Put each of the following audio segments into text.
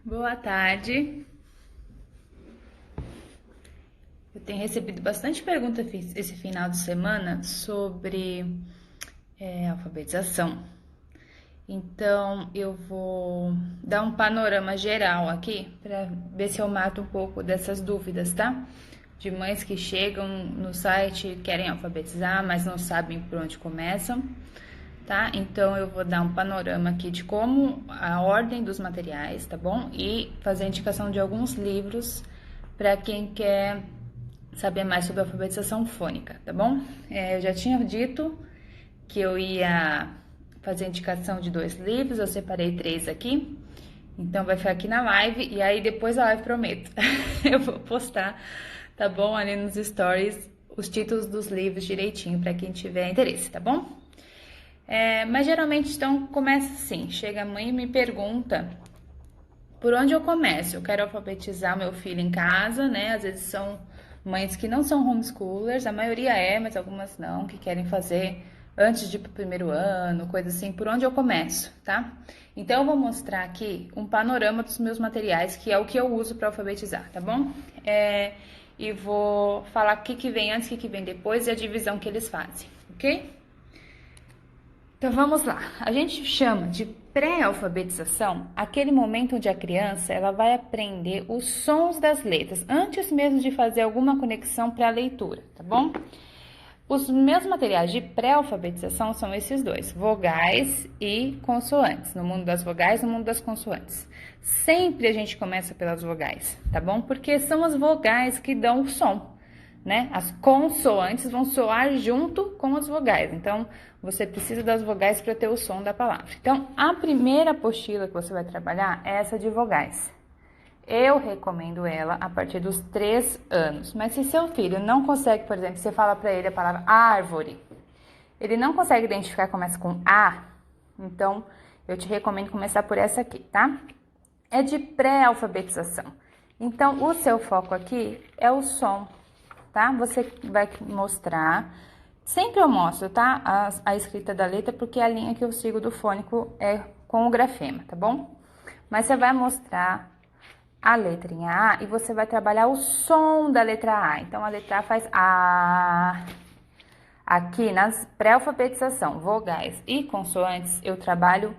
Boa tarde. Eu tenho recebido bastante pergunta esse final de semana sobre alfabetização. Então, eu vou dar um panorama geral aqui para ver se eu mato um pouco dessas dúvidas, tá? De mães que chegam no site e querem alfabetizar, mas não sabem por onde começam, tá? Então, eu vou dar um panorama aqui de como a ordem dos materiais, tá bom? E fazer a indicação de alguns livros para quem quer saber mais sobre alfabetização fônica, tá bom? Eu já tinha dito que eu ia fazer a indicação de 2 livros, eu separei 3 aqui, então vai ficar aqui na live, e aí depois da live, prometo, eu vou postar, tá bom? Ali nos stories, os títulos dos livros direitinho, para quem tiver interesse, tá bom? Mas geralmente, então, começa assim, chega a mãe e me pergunta por onde eu começo? Eu quero alfabetizar meu filho em casa, né? Às vezes são mães que não são homeschoolers, a maioria é, mas algumas não, que querem fazer antes de ir pro primeiro ano, coisa assim. Por onde eu começo, tá? Então eu vou mostrar aqui um panorama dos meus materiais, que é o que eu uso para alfabetizar, tá bom? E vou falar o que vem antes, o que vem depois e a divisão que eles fazem, ok? Então vamos lá. A gente chama de pré-alfabetização aquele momento onde a criança ela vai aprender os sons das letras antes mesmo de fazer alguma conexão para a leitura, tá bom? Os meus materiais de pré-alfabetização são esses dois, vogais e consoantes. No mundo das vogais, no mundo das consoantes. Sempre a gente começa pelas vogais, tá bom? Porque são as vogais que dão o som, né? As consoantes vão soar junto com as vogais. Então, você precisa das vogais para ter o som da palavra. Então, a primeira apostila que você vai trabalhar é essa de vogais. Eu recomendo ela a partir dos 3 anos. Mas se seu filho não consegue, por exemplo, você fala para ele a palavra árvore, ele não consegue identificar, começa com A, então eu te recomendo começar por essa aqui, tá? É de pré-alfabetização. Então, o seu foco aqui é o som, tá? Você vai mostrar, sempre eu mostro, tá? A escrita da letra, porque a linha que eu sigo do fônico é com o grafema, tá bom? Mas você vai mostrar a letrinha A e você vai trabalhar o som da letra A. Então, a letra A faz A. Aqui, nas pré-alfabetização, vogais e consoantes, eu trabalho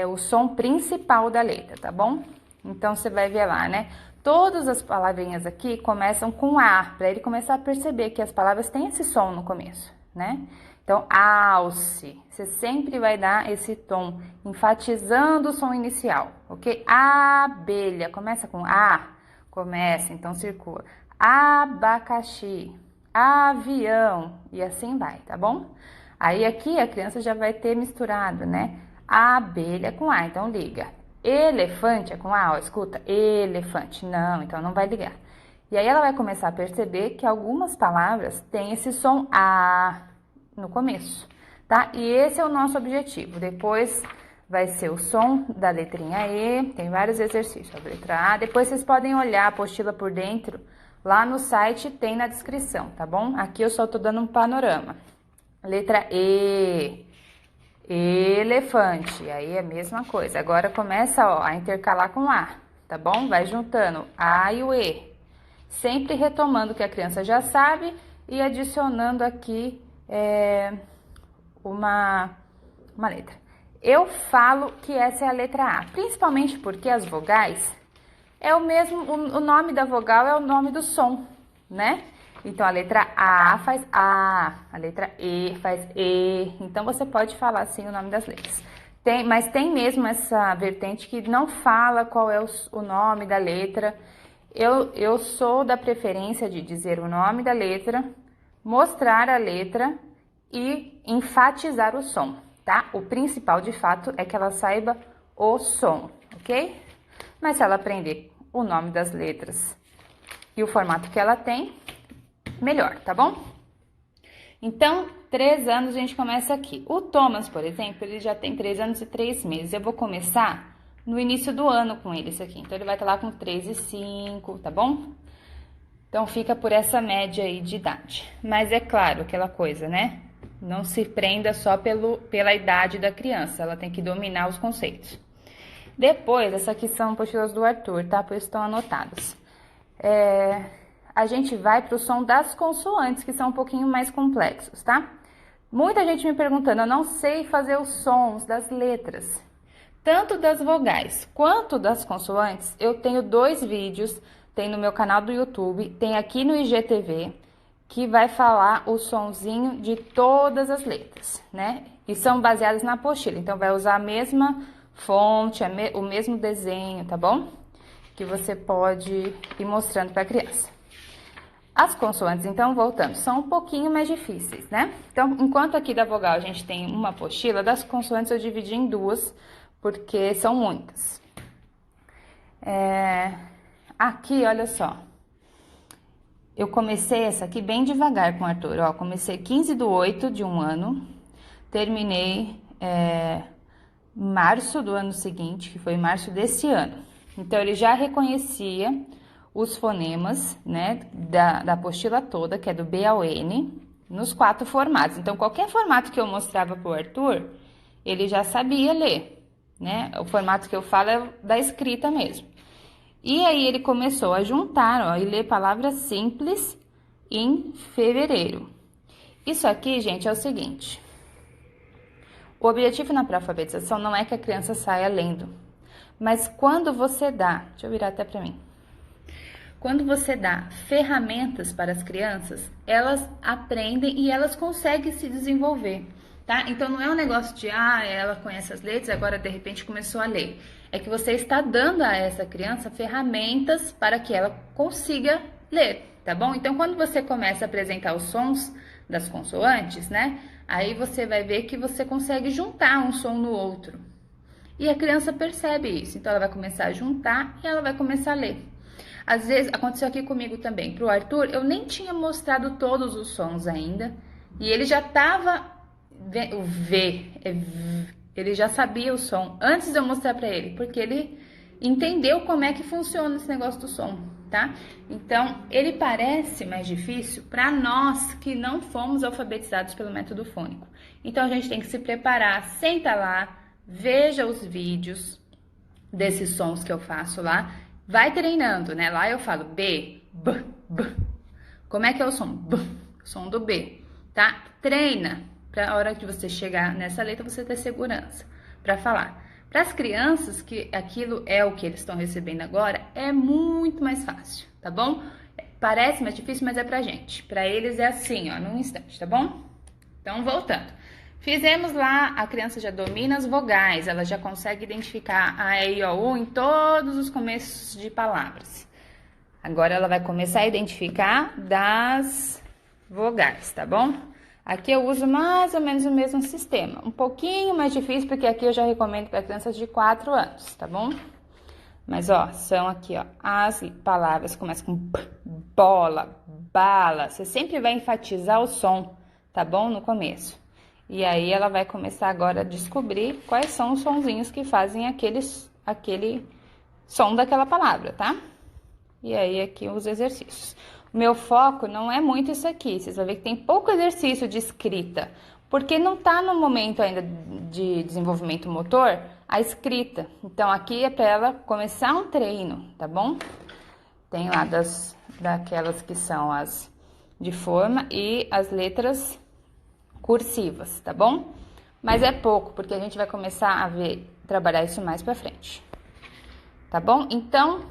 o som principal da letra, tá bom? Então, você vai ver lá, né? Todas as palavrinhas aqui começam com A, para ele começar a perceber que as palavras têm esse som no começo, né? Então, alce, você sempre vai dar esse tom, enfatizando o som inicial, ok? Abelha, começa com A, começa, então circula. Abacaxi, avião, e assim vai, tá bom? Aí aqui a criança já vai ter misturado, né? Abelha com A, então liga. Elefante é com A, ó, escuta, elefante, não, então não vai ligar. E aí ela vai começar a perceber que algumas palavras têm esse som A no começo, tá? E esse é o nosso objetivo. Depois vai ser o som da letrinha E, tem vários exercícios, a letra A. Depois vocês podem olhar a apostila por dentro, lá no site tem na descrição, tá bom? Aqui eu só tô dando um panorama. Letra E, elefante, aí é a mesma coisa. Agora começa, ó, a intercalar com A, tá bom? Vai juntando A e o E. Sempre retomando o que a criança já sabe e adicionando aqui uma letra. Eu falo que essa é a letra A, principalmente porque as vogais é o mesmo, o nome da vogal é o nome do som, né? Então, a letra A faz A, a letra E faz E. Então, você pode falar assim o nome das letras. Mas tem mesmo essa vertente que não fala qual é o nome da letra. Eu sou da preferência de dizer o nome da letra, mostrar a letra e enfatizar o som, tá? O principal, de fato, é que ela saiba o som, ok? Mas se ela aprender o nome das letras e o formato que ela tem, melhor, tá bom? Então, 3 anos a gente começa aqui. O Thomas, por exemplo, ele já tem 3 anos e 3 meses. Eu vou começar no início do ano com ele, isso aqui. Então, ele vai estar lá com 3 e 5, tá bom? Então, fica por essa média aí de idade. Mas é claro, aquela coisa, né? Não se prenda só pela idade da criança, ela tem que dominar os conceitos. Depois, essas aqui são apostilas do Arthur, tá? Por isso estão anotadas. A gente vai para o som das consoantes, que são um pouquinho mais complexos, tá? Muita gente me perguntando, eu não sei fazer os sons das letras, tanto das vogais quanto das consoantes. Eu tenho 2 vídeos, tem no meu canal do YouTube, tem aqui no IGTV, que vai falar o sonzinho de todas as letras, né? E são baseadas na apostila, então vai usar a mesma fonte, o mesmo desenho, tá bom? Que você pode ir mostrando para a criança. As consoantes, então, voltando, são um pouquinho mais difíceis, né? Então, enquanto aqui da vogal a gente tem uma apostila, das consoantes eu dividi em 2, porque são muitas. Aqui, olha só. Eu comecei essa aqui bem devagar com o Arthur, ó. Comecei 15/8 de um ano, terminei março do ano seguinte, que foi março desse ano. Então, ele já reconhecia os fonemas, né, da apostila toda, que é do B ao N, nos 4 formatos. Então, qualquer formato que eu mostrava pro Arthur, ele já sabia ler, né? O formato que eu falo é da escrita mesmo. E aí, ele começou a juntar, ó, e ler palavras simples em fevereiro. Isso aqui, gente, é o seguinte. O objetivo na pré-alfabetização não é que a criança saia lendo, mas quando você dá... Deixa eu virar até pra mim. Quando você dá ferramentas para as crianças, elas aprendem e elas conseguem se desenvolver, tá? Então, não é um negócio de, ela conhece as letras, agora de repente começou a ler. É que você está dando a essa criança ferramentas para que ela consiga ler, tá bom? Então, quando você começa a apresentar os sons das consoantes, né? Aí você vai ver que você consegue juntar um som no outro. E a criança percebe isso, então ela vai começar a juntar e ela vai começar a ler. Às vezes, aconteceu aqui comigo também. Pro Arthur, eu nem tinha mostrado todos os sons ainda. E ele já tava... O V, ele já sabia o som antes de eu mostrar pra ele. Porque ele entendeu como é que funciona esse negócio do som, tá? Então, ele parece mais difícil pra nós que não fomos alfabetizados pelo método fônico. Então, a gente tem que se preparar, senta lá, veja os vídeos desses sons que eu faço lá. Vai treinando, né? Lá eu falo B, B, B. Como é que é o som? B, o som do B, tá? Treina para a hora que você chegar nessa letra você ter segurança para falar. Para as crianças, que aquilo é o que eles estão recebendo agora, é muito mais fácil, tá bom? Parece mais difícil, mas é pra gente. Para eles é assim, ó, num instante, tá bom? Então, voltando. Fizemos lá, a criança já domina as vogais, ela já consegue identificar a E, I, O, U em todos os começos de palavras. Agora ela vai começar a identificar das vogais, tá bom? Aqui eu uso mais ou menos o mesmo sistema, um pouquinho mais difícil, porque aqui eu já recomendo para crianças de 4 anos, tá bom? Mas, ó, são aqui, ó, as palavras que começam com b, bola, bala, você sempre vai enfatizar o som, tá bom? No começo. E aí, ela vai começar agora a descobrir quais são os sonzinhos que fazem aquele som daquela palavra, tá? E aí, aqui os exercícios. O meu foco não é muito isso aqui, vocês vão ver que tem pouco exercício de escrita, porque não tá no momento ainda de desenvolvimento motor a escrita. Então, aqui é para ela começar um treino, tá bom? Tem lá daquelas que são as de forma e as letras cursivas, tá bom? Mas é pouco, porque a gente vai começar a trabalhar isso mais pra frente. Tá bom? Então,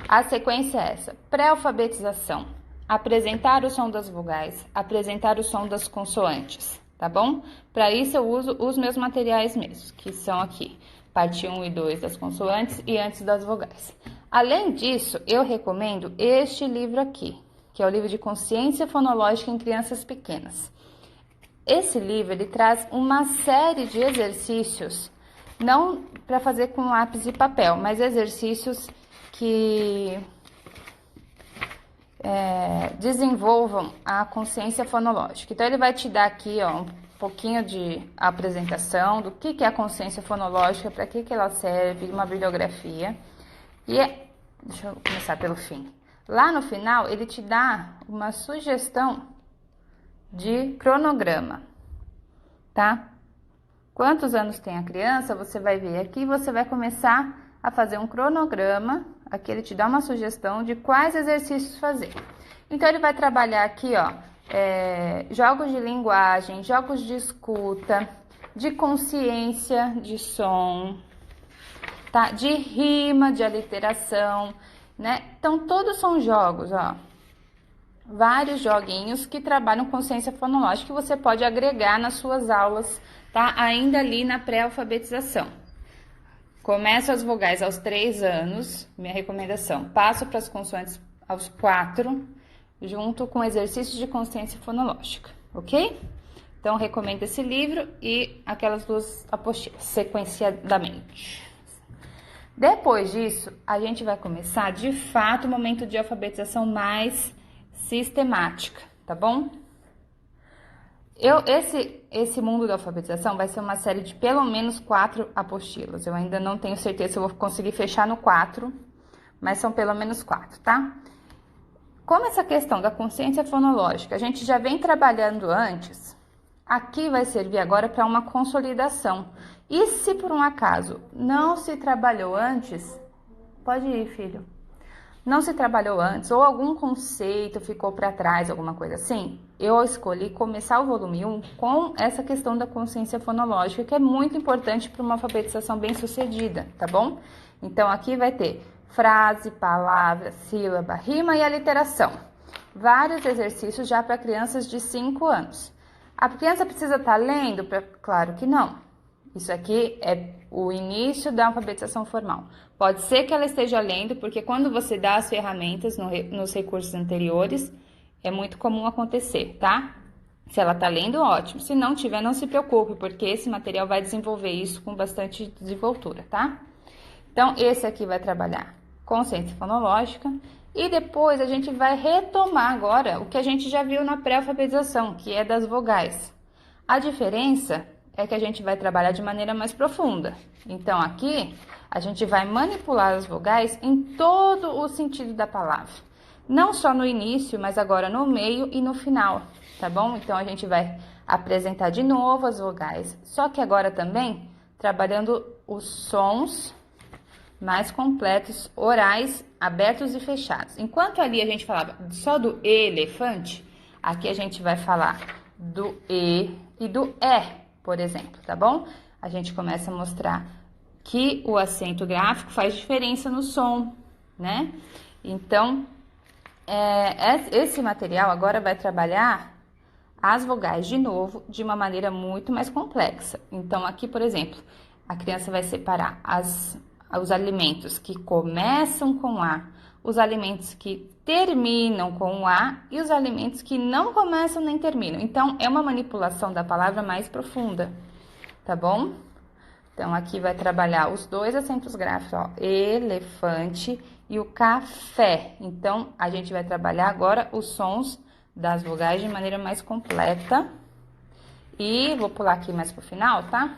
a sequência é essa. Pré-alfabetização. Apresentar o som das vogais, apresentar o som das consoantes, tá bom? Para isso eu uso os meus materiais mesmos, que são aqui, parte 1 e 2 das consoantes e antes das vogais. Além disso, eu recomendo este livro aqui, que é o livro de Consciência Fonológica em Crianças Pequenas. Esse livro, ele traz uma série de exercícios, não para fazer com lápis e papel, mas exercícios que desenvolvam a consciência fonológica. Então, ele vai te dar aqui, ó, um pouquinho de apresentação do que é a consciência fonológica, para que ela serve, uma bibliografia. E, deixa eu começar pelo fim. Lá no final, ele te dá uma sugestão de cronograma, tá? quantos anos tem a criança, você vai ver aqui, você vai começar a fazer um cronograma. Aqui ele te dá uma sugestão de quais exercícios fazer. Então, ele vai trabalhar aqui, ó, jogos de linguagem, jogos de escuta, de consciência de som, tá? De rima, de aliteração, né? Então, todos são jogos, ó. Vários joguinhos que trabalham consciência fonológica que você pode agregar nas suas aulas, tá? Ainda ali na pré-alfabetização. Começo as vogais aos 3 anos, minha recomendação. Passo para as consoantes aos 4, junto com exercícios de consciência fonológica, ok? Então, recomendo esse livro e aquelas duas apostilas, sequenciadamente. Depois disso, a gente vai começar, de fato, o momento de alfabetização mais sistemática, tá bom? Esse mundo da alfabetização vai ser uma série de pelo menos 4 apostilas. Eu ainda não tenho certeza se eu vou conseguir fechar no 4, mas são pelo menos 4, tá? Como essa questão da consciência fonológica a gente já vem trabalhando antes, aqui vai servir agora para uma consolidação. E se por um acaso não se trabalhou antes, pode ir, filho. Não se trabalhou antes ou algum conceito ficou para trás, alguma coisa assim, eu escolhi começar o volume 1 com essa questão da consciência fonológica, que é muito importante para uma alfabetização bem-sucedida, tá bom? Então, aqui vai ter frase, palavra, sílaba, rima e aliteração. Vários exercícios já para crianças de 5 anos. A criança precisa estar lendo? Claro que não. Isso aqui é o início da alfabetização formal. Pode ser que ela esteja lendo, porque quando você dá as ferramentas nos recursos anteriores, é muito comum acontecer, tá? Se ela tá lendo, ótimo. Se não tiver, não se preocupe, porque esse material vai desenvolver isso com bastante desenvoltura, tá? Então, esse aqui vai trabalhar consciência fonológica. E depois a gente vai retomar agora o que a gente já viu na pré-alfabetização, que é das vogais. A diferença é que a gente vai trabalhar de maneira mais profunda. Então, aqui, a gente vai manipular as vogais em todo o sentido da palavra. Não só no início, mas agora no meio e no final, tá bom? Então, a gente vai apresentar de novo as vogais, só que agora também trabalhando os sons mais completos, orais, abertos e fechados. Enquanto ali a gente falava só do elefante, aqui a gente vai falar do E e do E, por exemplo, tá bom? A gente começa a mostrar que o acento gráfico faz diferença no som, né? Então, esse material agora vai trabalhar as vogais de novo de uma maneira muito mais complexa. Então, aqui, por exemplo, a criança vai separar os alimentos que começam com A, os alimentos que terminam com o A e os alimentos que não começam nem terminam. Então, é uma manipulação da palavra mais profunda, tá bom? Então, aqui vai trabalhar os dois acentos gráficos, ó, elefante e o café. Então, a gente vai trabalhar agora os sons das vogais de maneira mais completa. E vou pular aqui mais pro final, tá?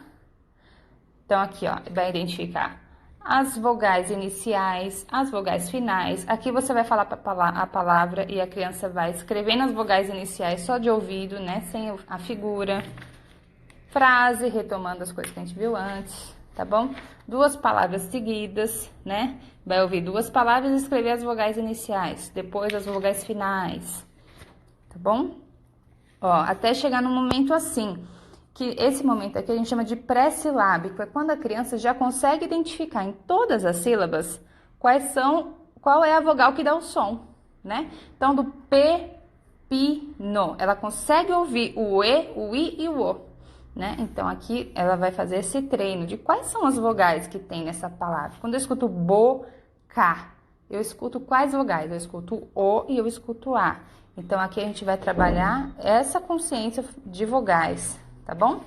Então, aqui, ó, vai identificar as vogais iniciais, as vogais finais. Aqui você vai falar a palavra e a criança vai escrevendo as vogais iniciais só de ouvido, né? Sem a figura. Frase, retomando as coisas que a gente viu antes, tá bom? 2 palavras seguidas, né? Vai ouvir 2 palavras e escrever as vogais iniciais, depois as vogais finais, tá bom? Ó, até chegar no momento assim, que esse momento aqui a gente chama de pré-silábico, é quando a criança já consegue identificar em todas as sílabas qual é a vogal que dá o som, né? Então, do pepino, ela consegue ouvir o E, o I e o O, né? Então, aqui ela vai fazer esse treino de quais são as vogais que tem nessa palavra. Quando eu escuto boca, eu escuto quais vogais? Eu escuto O e eu escuto A. Então, aqui a gente vai trabalhar essa consciência de vogais, tá bom?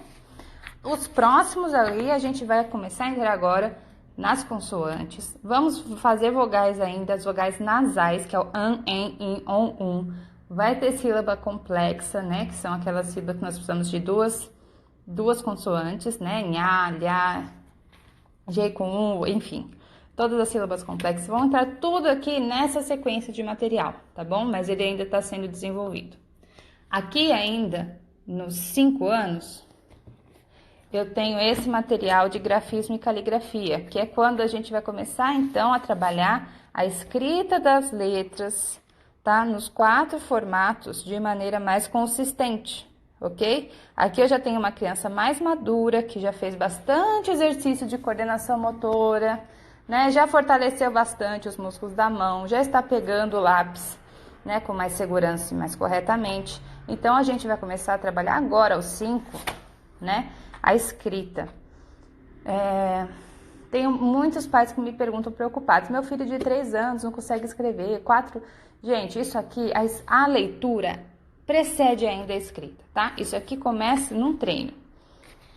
Os próximos ali, a gente vai começar a entrar agora nas consoantes. Vamos fazer vogais ainda, as vogais nasais, que é o an, en, in, on, Vai ter sílaba complexa, né? Que são aquelas sílabas que nós precisamos de duas consoantes, né? Nha, lhá, G com U, enfim. Todas as sílabas complexas vão entrar tudo aqui nessa sequência de material, tá bom? Mas ele ainda está sendo desenvolvido. Aqui ainda, nos 5 anos, eu tenho esse material de grafismo e caligrafia, que é quando a gente vai começar então a trabalhar a escrita das letras, tá? Nos 4 formatos de maneira mais consistente, ok? Aqui eu já tenho uma criança mais madura, que já fez bastante exercício de coordenação motora, né? Já fortaleceu bastante os músculos da mão, já está pegando o lápis, né? Com mais segurança e mais corretamente. Então, a gente vai começar a trabalhar agora, aos 5, né? A escrita. Tenho muitos pais que me perguntam preocupados. Meu filho de 3 anos não consegue escrever, 4... Gente, isso aqui, a leitura precede ainda a escrita, tá? Isso aqui começa num treino.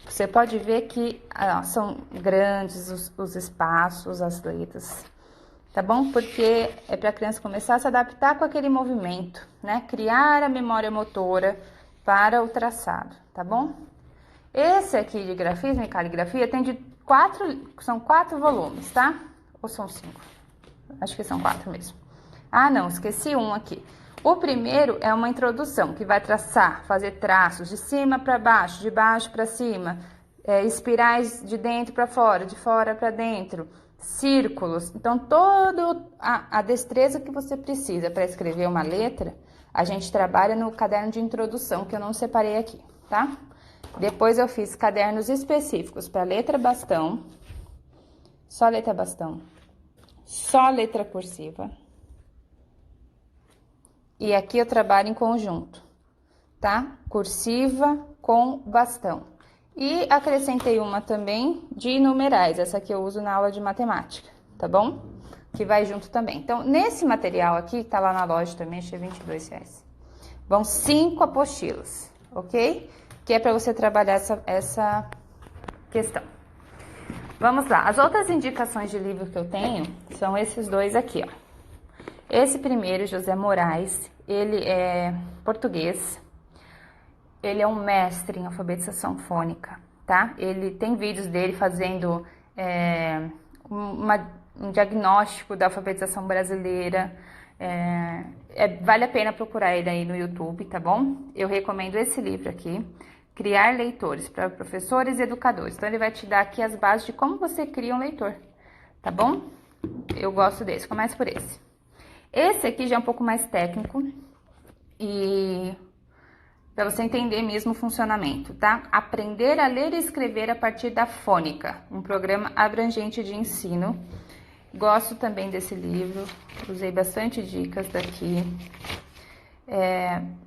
Você pode ver que são grandes os espaços, as letras, tá bom? Porque é para a criança começar a se adaptar com aquele movimento, né? Criar a memória motora para o traçado, tá bom? Esse aqui de grafismo e caligrafia tem são 4 volumes, tá? Ou são 5? Acho que são 4 mesmo. Ah, não, esqueci um aqui. O primeiro é uma introdução, que vai traçar, fazer traços de cima para baixo, de baixo para cima, espirais de dentro para fora, de fora para dentro, círculos. Então, toda a destreza que você precisa para escrever uma letra, a gente trabalha no caderno de introdução, que eu não separei aqui, tá? Depois eu fiz cadernos específicos para letra bastão, só letra bastão, só letra cursiva. E aqui eu trabalho em conjunto, tá? Cursiva com bastão. E acrescentei uma também de numerais, essa que eu uso na aula de matemática, tá bom? Que vai junto também. Então, nesse material aqui, tá lá na loja também, achei R$22. Vão 5 apostilas, ok? Que é para você trabalhar essa questão. Vamos lá, as outras indicações de livro que eu tenho são esses 2 aqui, ó. Esse primeiro, José Moraes, ele é português, ele é um mestre em alfabetização fônica, tá? Ele tem vídeos dele fazendo um diagnóstico da alfabetização brasileira, vale a pena procurar ele aí no YouTube, tá bom? Eu recomendo esse livro aqui, Criar Leitores, para professores e educadores. Então, ele vai te dar aqui as bases de como você cria um leitor, tá bom? Eu gosto desse, começa por esse. Esse aqui já é um pouco mais técnico e para você entender mesmo o funcionamento, tá? Aprender a ler e escrever a partir da fônica, um programa abrangente de ensino. Gosto também desse livro, usei bastante dicas daqui,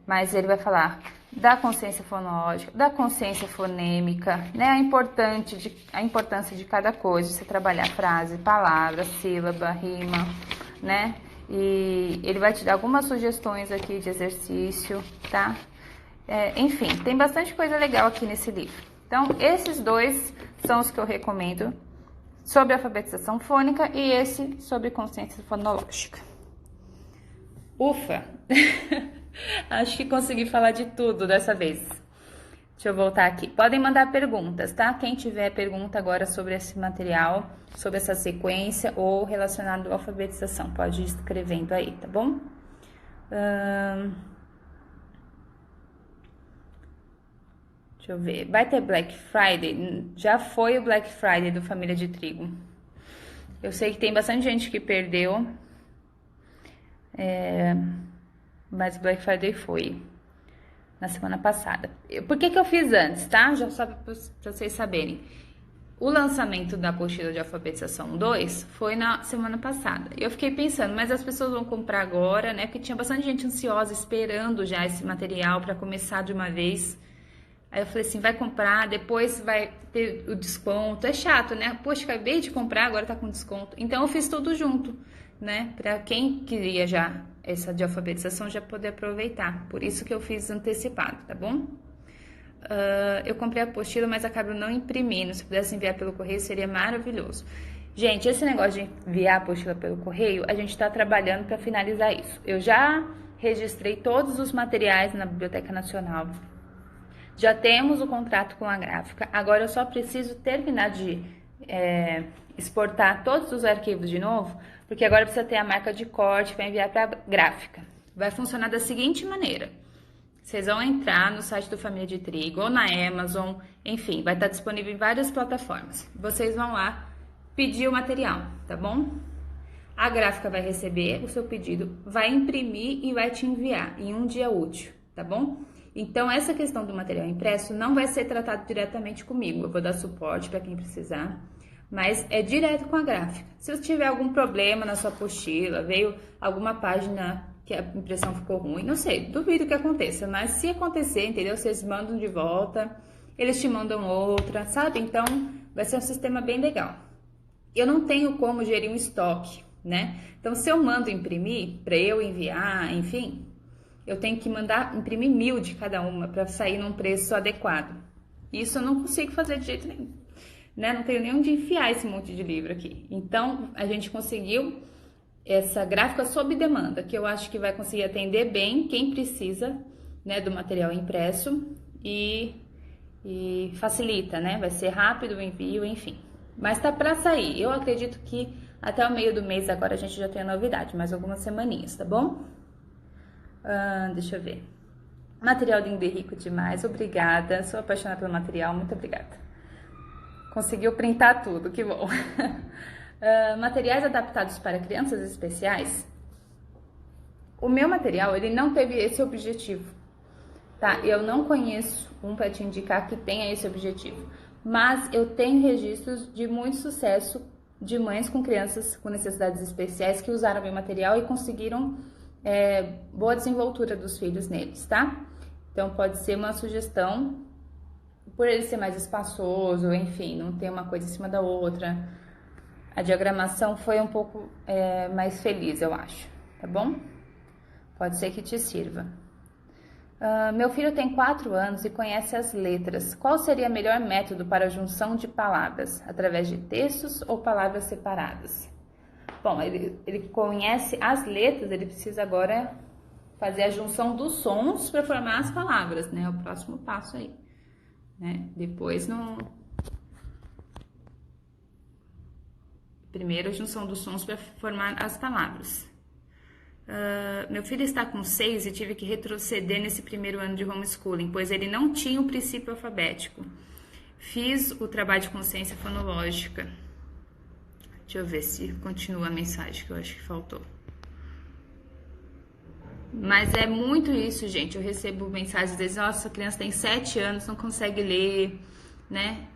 mas ele vai falar da consciência fonológica, da consciência fonêmica, né? A importância de cada coisa, você trabalhar frase, palavra, sílaba, rima, né? E ele vai te dar algumas sugestões aqui de exercício, tá? Enfim, tem bastante coisa legal aqui nesse livro. Então, esses 2 são os que eu recomendo sobre alfabetização fônica e esse sobre consciência fonológica. Ufa! Acho que consegui falar de tudo dessa vez. Deixa eu voltar aqui. Podem mandar perguntas, tá? Quem tiver pergunta agora sobre esse material, sobre essa sequência ou relacionado à alfabetização, pode ir escrevendo aí, tá bom? Deixa eu ver. Vai ter Black Friday? Já foi o Black Friday do Família de Trigo. Eu sei que tem bastante gente que perdeu, mas o Black Friday foi na semana passada. Por que eu fiz antes, tá? Já só para vocês saberem. O lançamento da apostila de alfabetização 2 foi na semana passada. Eu fiquei pensando, mas as pessoas vão comprar agora, né? Porque tinha bastante gente ansiosa esperando já esse material para começar de uma vez. Aí eu falei assim, vai comprar, depois vai ter o desconto. É chato, né? Poxa, acabei de comprar, agora tá com desconto. Então eu fiz tudo junto, né? Para quem queria já essa de alfabetização já poder aproveitar. Por isso que eu fiz antecipado, tá bom? Eu comprei a apostila, mas acabo não imprimindo. Se pudesse enviar pelo correio, seria maravilhoso. Gente, esse negócio de enviar a apostila pelo correio, a gente está trabalhando para finalizar isso. Eu já registrei todos os materiais na Biblioteca Nacional. Já temos o contrato com a gráfica. Agora eu só preciso terminar de exportar todos os arquivos de novo, porque agora precisa ter a marca de corte para enviar para a gráfica. Vai funcionar da seguinte maneira. Vocês vão entrar no site do Família de Trigo ou na Amazon, enfim, vai estar disponível em várias plataformas. Vocês vão lá pedir o material, tá bom? A gráfica vai receber o seu pedido, vai imprimir e vai te enviar em um dia útil, tá bom? Então, essa questão do material impresso não vai ser tratado diretamente comigo, eu vou dar suporte para quem precisar, mas é direto com a gráfica. Se você tiver algum problema na sua apostila, veio alguma página que a impressão ficou ruim, não sei, duvido que aconteça, mas se acontecer, entendeu? Vocês mandam de volta, eles te mandam outra, sabe? Então, vai ser um sistema bem legal. Eu não tenho como gerir um estoque, né? Então, se eu mando imprimir, para eu enviar, enfim, eu tenho que mandar imprimir 1000 de cada uma para sair num preço adequado. Isso eu não consigo fazer de jeito nenhum, né? Não tenho nem onde enfiar esse monte de livro aqui. Então, a gente conseguiu essa gráfica sob demanda, que eu acho que vai conseguir atender bem quem precisa, né, do material impresso e facilita, né? Vai ser rápido o envio, enfim. Mas tá para sair. Eu acredito que até o meio do mês agora a gente já tem a novidade, mais algumas semaninhas, tá bom? Deixa eu ver. Material lindo e rico demais, obrigada. Sou apaixonada pelo material, muito obrigada. Conseguiu printar tudo, que bom. Materiais adaptados para crianças especiais. O meu material, ele não teve esse objetivo, tá? Eu não conheço um para te indicar que tenha esse objetivo, mas eu tenho registros de muito sucesso de mães com crianças com necessidades especiais que usaram meu material e conseguiram boa desenvoltura dos filhos neles, tá? Então pode ser uma sugestão, por ele ser mais espaçoso, enfim, não ter uma coisa em cima da outra. A diagramação foi um pouco mais feliz, eu acho, tá bom? Pode ser que te sirva. Meu filho tem 4 anos e conhece as letras. Qual seria o melhor método para a junção de palavras? Através de textos ou palavras separadas? Bom, ele conhece as letras, ele precisa agora fazer a junção dos sons para formar as palavras, né? É o próximo passo aí, né? Depois não... Primeiro, a junção dos sons para formar as palavras. Meu filho está com 6 e tive que retroceder nesse primeiro ano de homeschooling, pois ele não tinha o princípio alfabético. Fiz o trabalho de consciência fonológica. Deixa eu ver se continua a mensagem, que eu acho que faltou. Mas é muito isso, gente. Eu recebo mensagens, às vezes, nossa, a criança tem 7 anos, não consegue ler, né?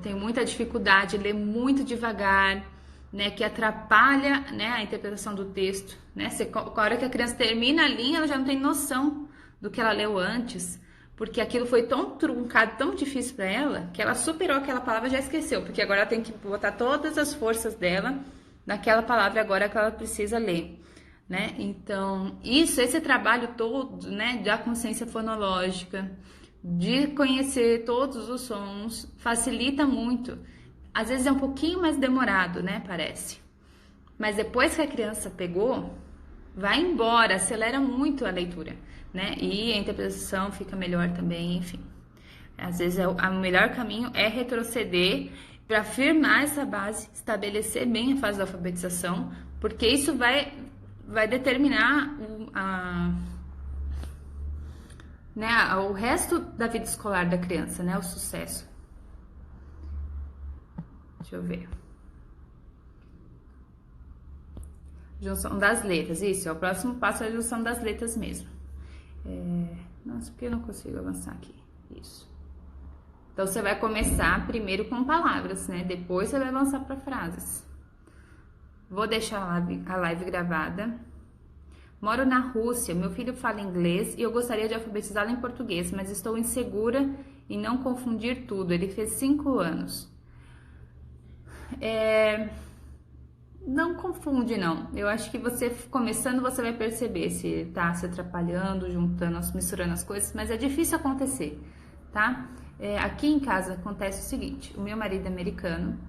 Tem muita dificuldade, lê muito devagar, né, que atrapalha, né, a interpretação do texto, né? A hora que a criança termina a linha, ela já não tem noção do que ela leu antes, porque aquilo foi tão truncado, tão difícil para ela, que ela superou aquela palavra e já esqueceu, porque agora ela tem que botar todas as forças dela naquela palavra agora que ela precisa ler, né? Então, esse trabalho todo, né, da consciência fonológica, de conhecer todos os sons, facilita muito. Às vezes é um pouquinho mais demorado, né, parece. Mas depois que a criança pegou, vai embora, acelera muito a leitura, né? E a interpretação fica melhor também, enfim. Às vezes o melhor caminho é retroceder para firmar essa base, estabelecer bem a fase da alfabetização, porque isso vai determinar o resto da vida escolar da criança, né? O sucesso. Deixa eu ver. Junção das letras, isso, é o próximo passo, é a junção das letras mesmo. Nossa, porque eu não consigo avançar aqui? Isso. Então, você vai começar primeiro com palavras, né? Depois você vai avançar para frases. Vou deixar a live gravada. Moro na Rússia, meu filho fala inglês e eu gostaria de alfabetizá-lo em português, mas estou insegura em não confundir tudo. Ele fez 5 anos. Não confunde, não. Eu acho que você, começando, você vai perceber se tá se atrapalhando, juntando, misturando as coisas, mas é difícil acontecer, tá? Aqui em casa acontece o seguinte, o meu marido é americano,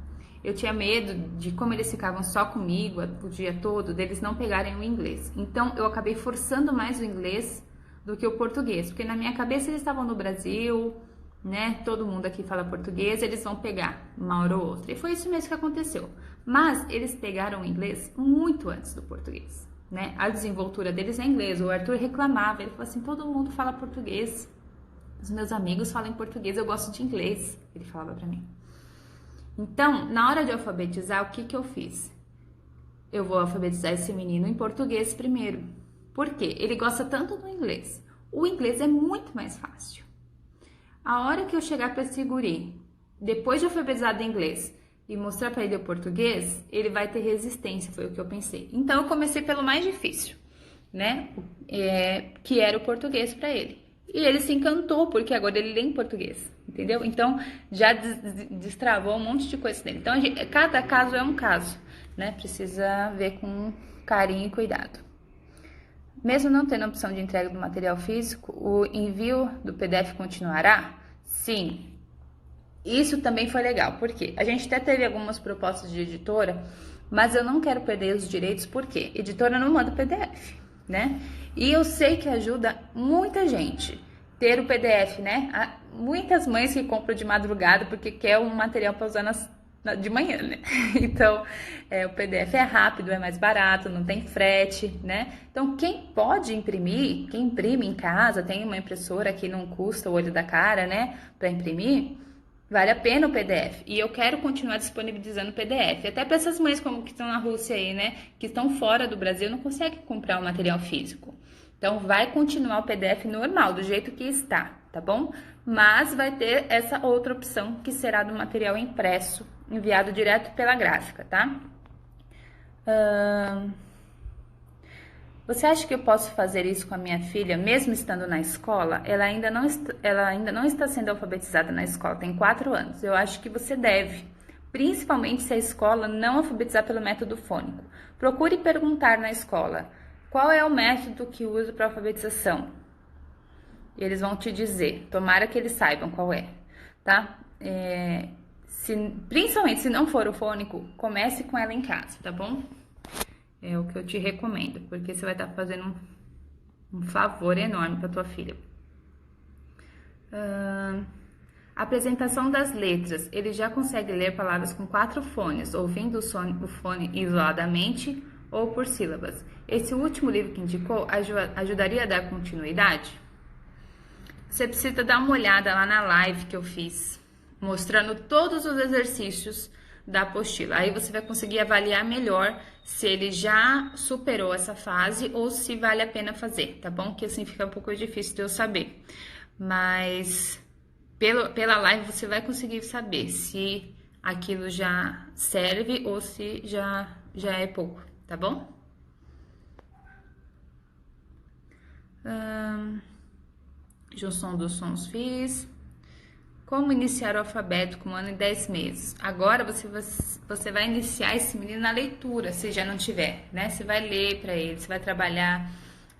eu tinha medo de como eles ficavam só comigo o dia todo, deles não pegarem o inglês. Então, eu acabei forçando mais o inglês do que o português, porque na minha cabeça eles estavam no Brasil, né? Todo mundo aqui fala português, eles vão pegar uma hora ou outra. E foi isso mesmo que aconteceu. Mas eles pegaram o inglês muito antes do português. né? A desenvoltura deles é inglês. O Arthur reclamava, ele falou assim, todo mundo fala português. Os meus amigos falam em português, eu gosto de inglês, ele falava pra mim. Então, na hora de alfabetizar, o que que eu fiz? Eu vou alfabetizar esse menino em português primeiro. Por quê? Ele gosta tanto do inglês. O inglês é muito mais fácil. A hora que eu chegar para esse guri, depois de alfabetizado em inglês, e mostrar para ele o português, ele vai ter resistência, foi o que eu pensei. Então, eu comecei pelo mais difícil, né? Que era o português para ele. E ele se encantou, porque agora ele lê em português, entendeu? Então, já destravou um monte de coisa dele. Então, cada caso é um caso, né? Precisa ver com carinho e cuidado. Mesmo não tendo opção de entrega do material físico, o envio do PDF continuará? Sim. Isso também foi legal, porque a gente até teve algumas propostas de editora, mas eu não quero perder os direitos, porque editora não manda PDF, né? E eu sei que ajuda muita gente ter o PDF, né? Há muitas mães que compram de madrugada porque quer um material para usar de manhã, né? Então, o PDF é rápido, é mais barato, não tem frete, né? Então, quem pode imprimir, quem imprime em casa, tem uma impressora que não custa o olho da cara, né? Para imprimir, vale a pena o PDF. E eu quero continuar disponibilizando o PDF. Até para essas mães como que estão na Rússia aí, né? Que estão fora do Brasil, não conseguem comprar o material físico. Então, vai continuar o PDF normal, do jeito que está, tá bom? Mas vai ter essa outra opção, que será do material impresso, enviado direto pela gráfica, tá? Você acha que eu posso fazer isso com a minha filha, mesmo estando na escola? Ela ainda não está sendo alfabetizada na escola, tem 4 anos. Eu acho que você deve, principalmente se a escola não alfabetizar pelo método fônico. Procure perguntar na escola qual é o método que uso para alfabetização. E eles vão te dizer, tomara que eles saibam qual é, tá? Principalmente se não for o fônico, comece com ela em casa, tá bom? É o que eu te recomendo, porque você vai estar fazendo um favor enorme para tua filha. Apresentação das letras. Ele já consegue ler palavras com 4 fones, ouvindo o fone isoladamente ou por sílabas. Esse último livro que indicou ajudaria a dar continuidade? Você precisa dar uma olhada lá na live que eu fiz, mostrando todos os exercícios da apostila. Aí você vai conseguir avaliar melhor se ele já superou essa fase ou se vale a pena fazer, tá bom? Que assim fica um pouco difícil de eu saber. Mas pela live você vai conseguir saber se aquilo já serve ou se já é pouco, tá bom? Junção dos sons fiz. Como iniciar o alfabeto com 1 ano e 10 meses? Agora você vai iniciar esse menino na leitura, se já não tiver, né? Você vai ler para ele, você vai trabalhar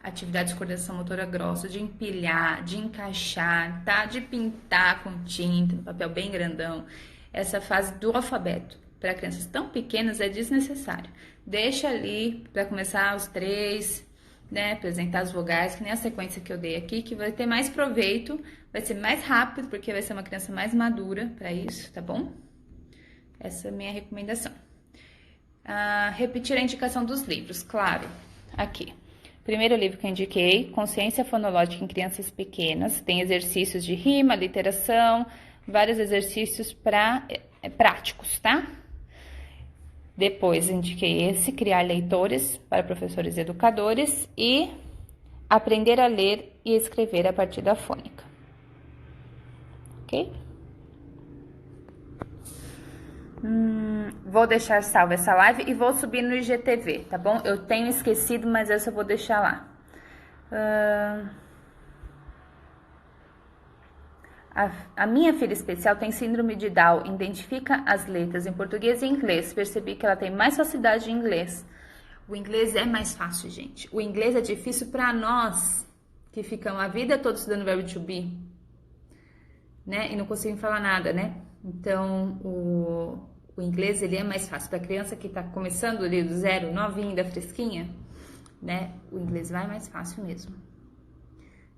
atividades de coordenação motora grossa, de empilhar, de encaixar, tá? De pintar com tinta, no papel bem grandão. Essa fase do alfabeto para crianças tão pequenas é desnecessário. Deixa ali para começar aos 3, né? Apresentar as vogais, que nem a sequência que eu dei aqui, que vai ter mais proveito, vai ser mais rápido, porque vai ser uma criança mais madura para isso, tá bom? Essa é a minha recomendação. Repetir a indicação dos livros, claro, aqui. Primeiro livro que eu indiquei, Consciência Fonológica em Crianças Pequenas, tem exercícios de rima, literação, vários exercícios práticos, tá? Depois indiquei esse, Criar Leitores para Professores e Educadores e Aprender a Ler e Escrever a partir da fônica. Ok? Vou deixar salva essa live e vou subir no IGTV, tá bom? Eu tenho esquecido, mas essa eu vou deixar lá. A minha filha especial tem síndrome de Down, identifica as letras em português e inglês. Percebi que ela tem mais facilidade em inglês. O inglês é mais fácil, gente. O inglês é difícil para nós, que ficamos a vida toda estudando verbo to be, né? E não conseguimos falar nada, né? Então, o inglês, ele é mais fácil. Para a criança que está começando ali do zero, novinha, ainda fresquinha, né? O inglês vai mais fácil mesmo.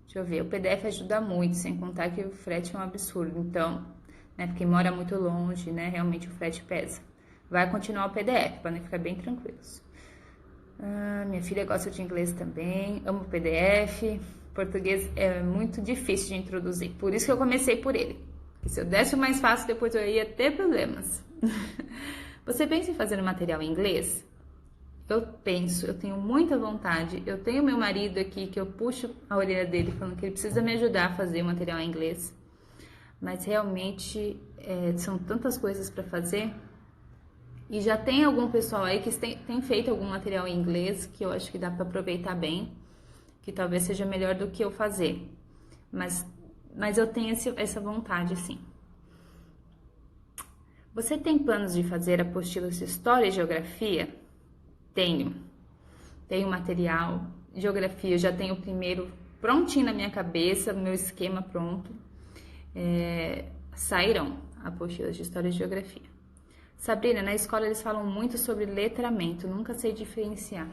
Deixa eu ver, o PDF ajuda muito, sem contar que o frete é um absurdo. Então, né, porque mora muito longe, né, realmente o frete pesa. Vai continuar o PDF, podem ficar bem tranquilos. Minha filha gosta de inglês também, amo PDF. Português é muito difícil de introduzir, por isso que eu comecei por ele. Porque se eu desse o mais fácil, depois eu ia ter problemas. Você pensa em fazer um material em inglês? Eu penso, eu tenho muita vontade. Eu tenho meu marido aqui que eu puxo a orelha dele falando que ele precisa me ajudar a fazer o material em inglês. Mas realmente são tantas coisas para fazer. E já tem algum pessoal aí que tem feito algum material em inglês que eu acho que dá para aproveitar bem, que talvez seja melhor do que eu fazer. Mas eu tenho essa vontade, sim. Você tem planos de fazer apostilas de História e Geografia? Tenho. Tenho material. Geografia, eu já tenho o primeiro prontinho na minha cabeça, o meu esquema pronto. Sairão apostilas de História e Geografia. Sabrina, na escola eles falam muito sobre letramento, nunca sei diferenciar.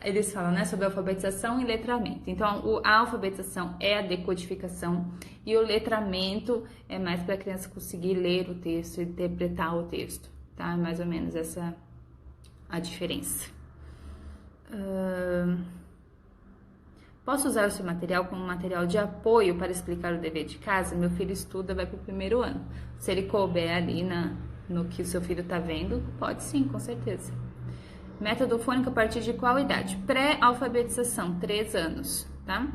Eles falam, né, sobre alfabetização e letramento. Então, a alfabetização é a decodificação e o letramento é mais para a criança conseguir ler o texto, interpretar o texto, tá? Mais ou menos essa a diferença. Posso usar o seu material como material de apoio para explicar o dever de casa? Meu filho estuda, vai para o primeiro ano. Se ele couber ali no que o seu filho está vendo, pode sim, com certeza. Método fônico a partir de qual idade? Pré-alfabetização, 3 anos, tá?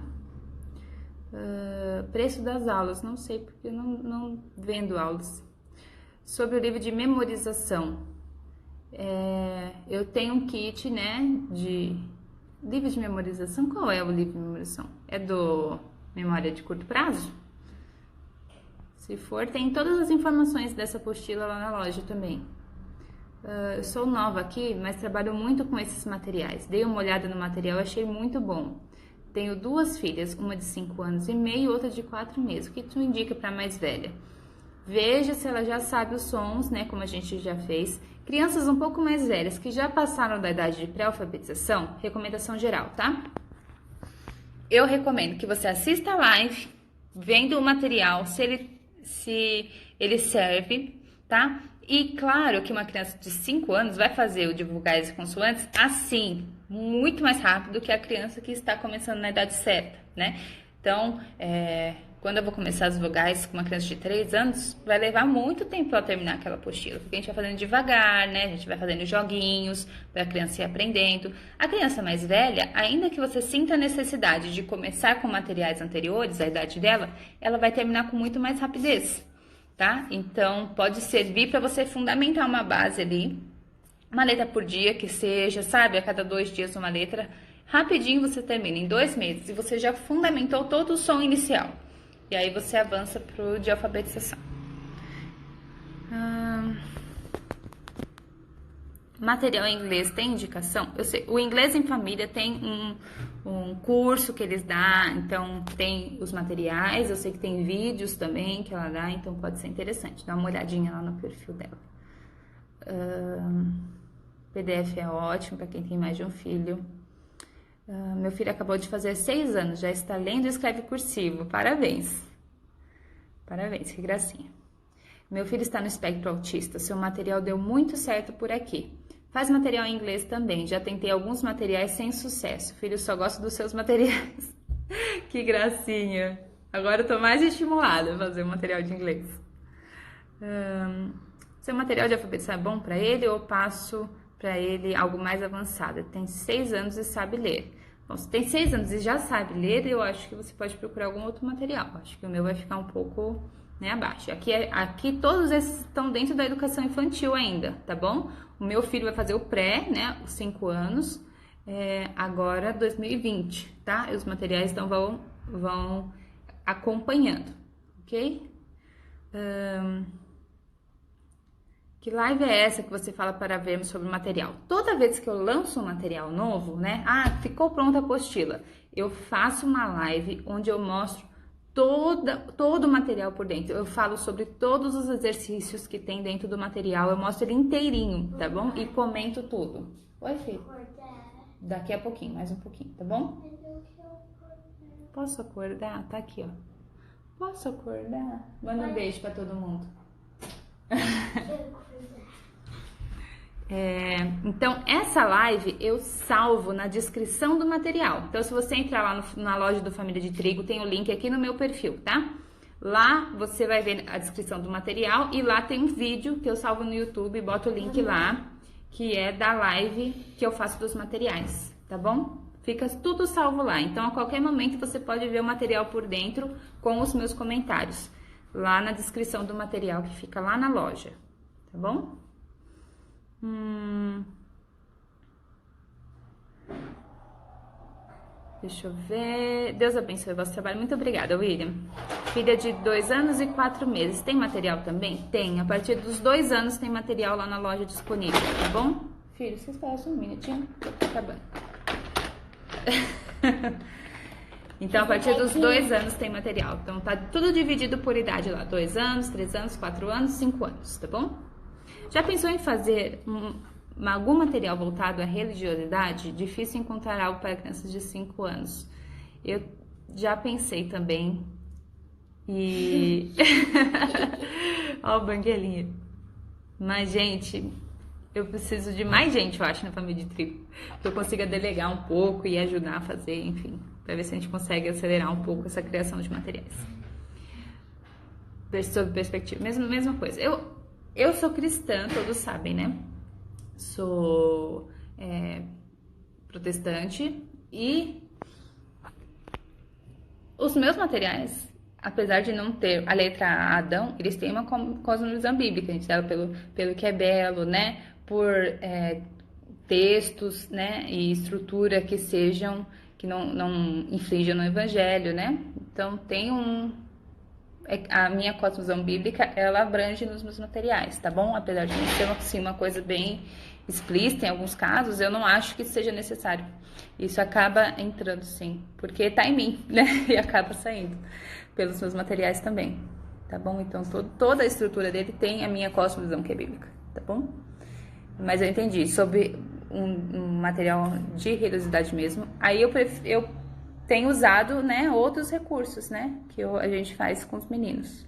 Preço das aulas, não sei porque eu não vendo aulas. Sobre o livro de memorização, eu tenho um kit, né, de livro de memorização. Qual é o livro de memorização? É do Memória de Curto Prazo? Se for, tem todas as informações dessa apostila lá na loja também. Eu sou nova aqui, mas trabalho muito com esses materiais. Dei uma olhada no material e achei muito bom. Tenho 2 filhas, uma de 5 anos e meio e outra de 4 meses. O que tu indica para a mais velha? Veja se ela já sabe os sons, né, como a gente já fez. Crianças um pouco mais velhas que já passaram da idade de pré-alfabetização, recomendação geral, tá? Eu recomendo que você assista a live, vendo o material, se ele serve, tá? E claro que uma criança de 5 anos vai fazer o de vogais e consoantes assim, muito mais rápido que a criança que está começando na idade certa, né? Então, quando eu vou começar as vogais com uma criança de 3 anos, vai levar muito tempo para terminar aquela apostila, porque a gente vai fazendo devagar, né? A gente vai fazendo joguinhos para a criança ir aprendendo. A criança mais velha, ainda que você sinta a necessidade de começar com materiais anteriores à idade dela, ela vai terminar com muito mais rapidez. Tá? Então, pode servir para você fundamentar uma base ali, uma letra por dia, que seja, sabe, a cada 2 dias uma letra. Rapidinho você termina, em 2 meses, e você já fundamentou todo o som inicial. E aí você avança pro de alfabetização. Material em inglês tem indicação? Eu sei, o Inglês em Família tem um curso que eles dão, então tem os materiais, eu sei que tem vídeos também que ela dá, então pode ser interessante. Dá uma olhadinha lá no perfil dela. PDF é ótimo para quem tem mais de um filho. Meu filho acabou de fazer 6 anos, já está lendo e escreve cursivo. Parabéns! Parabéns, que gracinha. Meu filho está no espectro autista, seu material deu muito certo por aqui. Faz material em inglês também, já tentei alguns materiais sem sucesso. O filho só gosta dos seus materiais. Que gracinha! Agora eu tô mais estimulada a fazer um material de inglês. Seu material de alfabetização é bom para ele ou passo para ele algo mais avançado? Ele tem 6 anos e sabe ler. Bom, se tem 6 anos e já sabe ler, eu acho que você pode procurar algum outro material. Acho que o meu vai ficar um pouco, né, abaixo. Aqui todos esses estão dentro da educação infantil ainda, tá bom? O meu filho vai fazer o pré, né, os 5 anos, agora 2020, tá? E os materiais então vão acompanhando, ok? Que live é essa que você fala para vermos sobre o material? Toda vez que eu lanço um material novo, né? Ficou pronta a apostila. Eu faço uma live onde eu mostro todo o material por dentro. Eu falo sobre todos os exercícios que tem dentro do material. Eu mostro ele inteirinho, tá bom? E comento tudo. Oi, filho. Daqui a pouquinho, mais um pouquinho, tá bom? Posso acordar? Tá aqui, ó. Posso acordar? Manda um beijo para todo mundo. Então, essa live eu salvo na descrição do material. Então, se você entrar lá na loja do Família de Trigo, tem o link aqui no meu perfil, tá? Lá você vai ver a descrição do material e lá tem um vídeo que eu salvo no YouTube, boto o link lá, que é da live que eu faço dos materiais, tá bom? Fica tudo salvo lá. Então, a qualquer momento você pode ver o material por dentro com os meus comentários, lá na descrição do material que fica lá na loja, tá bom? Deixa eu ver. Deus abençoe o vosso trabalho. Muito obrigada, William. Filha de 2 anos e 4 meses. Tem material também? Tem. A partir dos 2 anos tem material lá na loja disponível, tá bom? Filho, vocês esperam um minutinho? Tô acabando. Então, a partir dos 2 anos tem material. Então, tá tudo dividido por idade lá. 2 anos, 3 anos, 4 anos, 5 anos, tá bom? Já pensou em fazer algum material voltado à religiosidade? Difícil encontrar algo para crianças de 5 anos. Eu já pensei também. E... Ó o banguelinha. Mas, gente, eu preciso de mais gente, eu acho, na Família de Trigo. Que eu consiga delegar um pouco e ajudar a fazer, enfim. Para ver se a gente consegue acelerar um pouco essa criação de materiais. Sob perspectiva, mesma coisa. Eu sou cristã, todos sabem, né? Sou protestante e os meus materiais, apesar de não ter a letra A, Adão, eles têm uma cosmovisão bíblica, a gente sabe pelo que é belo, né? Por textos, né? E estrutura que sejam, que não infringam no evangelho, né? Então tem a minha cosmovisão bíblica, ela abrange nos meus materiais, tá bom? Apesar de não ser assim, uma coisa bem explícita em alguns casos, eu não acho que seja necessário. Isso acaba entrando, sim, porque tá em mim, né? E acaba saindo pelos meus materiais também, tá bom? Então, toda a estrutura dele tem a minha cosmovisão que é bíblica, tá bom? Mas eu entendi, sobre um material de religiosidade mesmo, aí eu tenho usado, né, outros recursos, né, que a gente faz com os meninos.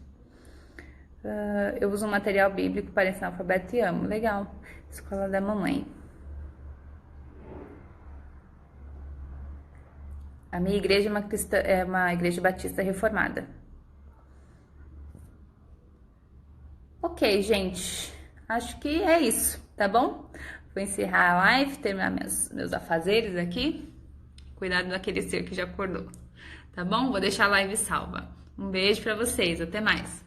Eu uso um material bíblico para ensinar o alfabeto e amo. Legal. Escola da mamãe. A minha igreja é uma igreja batista reformada. Ok, gente. Acho que é isso, tá bom? Vou encerrar a live, terminar meus afazeres aqui. Cuidado daquele ser que já acordou, tá bom? Vou deixar a live salva. Um beijo pra vocês, até mais.